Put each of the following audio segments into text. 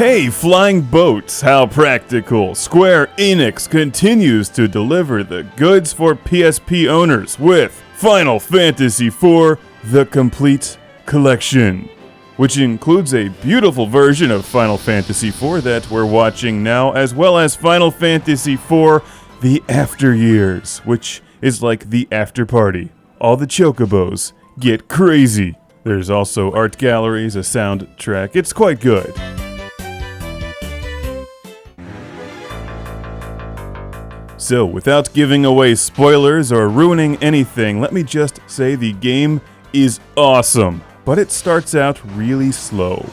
Hey, flying boats, how practical! Square Enix continues to deliver the goods for PSP owners with Final Fantasy IV: The Complete Collection, which includes a beautiful version of Final Fantasy IV that we're watching now, as well as Final Fantasy IV: The After Years, which is like the after party. All the chocobos get crazy. There's also art galleries, a soundtrack. It's quite good. So, without giving away spoilers or ruining anything, let me just say the game is awesome, but it starts out really slow.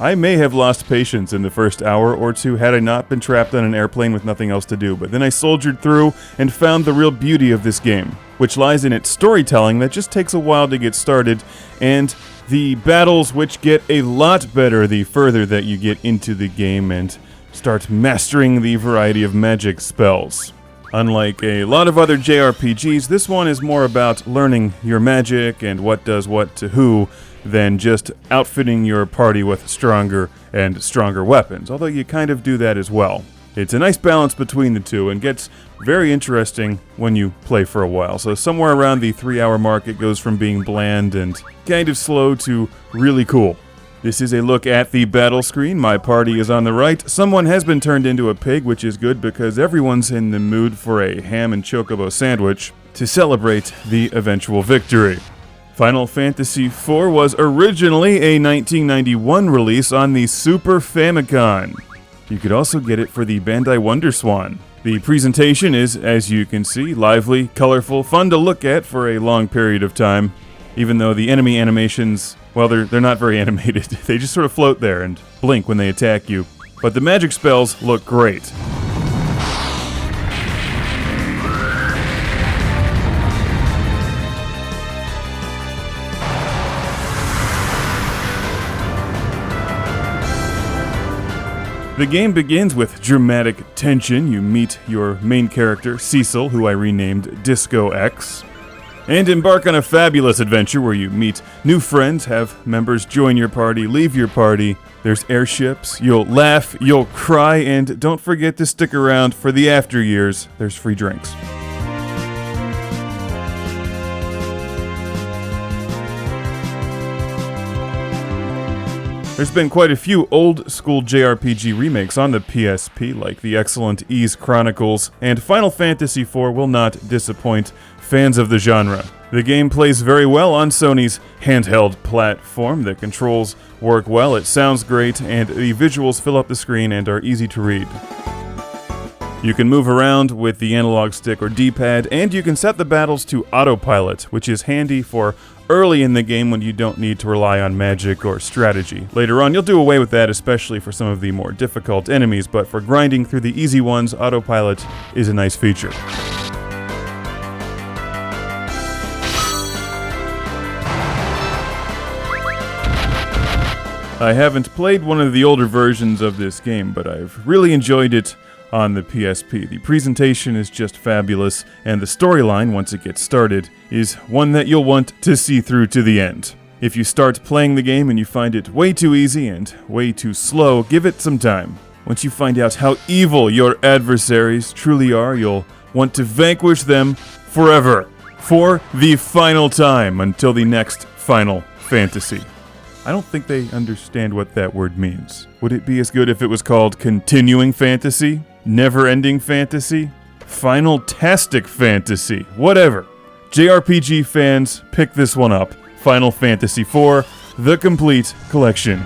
I may have lost patience in the first hour or two had I not been trapped on an airplane with nothing else to do, but then I soldiered through and found the real beauty of this game, which lies in its storytelling that just takes a while to get started, and the battles, which get a lot better the further that you get into the game and start mastering the variety of magic spells. Unlike a lot of other JRPGs, this one is more about learning your magic and what does what to who than just outfitting your party with stronger and stronger weapons, although you kind of do that as well. It's a nice balance between the two and gets very interesting when you play for a while. So somewhere around the 3-hour mark, it goes from being bland and kind of slow to really cool. This is a look at the battle screen. My party is on the right. Someone has been turned into a pig, which is good because everyone's in the mood for a ham and chocobo sandwich to celebrate the eventual victory. Final Fantasy IV was originally a 1991 release on the Super Famicom. You could also get it for the Bandai WonderSwan. The presentation is, as you can see, lively, colorful, fun to look at for a long period of time. Even though the enemy animations, well, they're not very animated. They just sort of float there and blink when they attack you. But the magic spells look great. The game begins with dramatic tension. You meet your main character, Cecil, who I renamed Disco X, and embark on a fabulous adventure where you meet new friends, have members join your party, leave your party. There's airships, you'll laugh, you'll cry, and don't forget to stick around for the after years. There's free drinks. There's been quite a few old-school JRPG remakes on the PSP, like the excellent Ys Chronicles, and Final Fantasy IV will not disappoint fans of the genre. The game plays very well on Sony's handheld platform. The controls work well, it sounds great, and the visuals fill up the screen and are easy to read. You can move around with the analog stick or D-pad, and you can set the battles to autopilot, which is handy for early in the game when you don't need to rely on magic or strategy. Later on, you'll do away with that, especially for some of the more difficult enemies, but for grinding through the easy ones, autopilot is a nice feature. I haven't played one of the older versions of this game, but I've really enjoyed it on the PSP. The presentation is just fabulous, and the storyline, once it gets started, is one that you'll want to see through to the end. If you start playing the game and you find it way too easy and way too slow, give it some time. Once you find out how evil your adversaries truly are, you'll want to vanquish them forever, for the final time, until the next Final Fantasy. I don't think they understand what that word means. Would it be as good if it was called Continuing Fantasy? Never-ending Fantasy? Final-tastic Fantasy? Whatever. JRPG fans, pick this one up. Final Fantasy IV: The Complete Collection.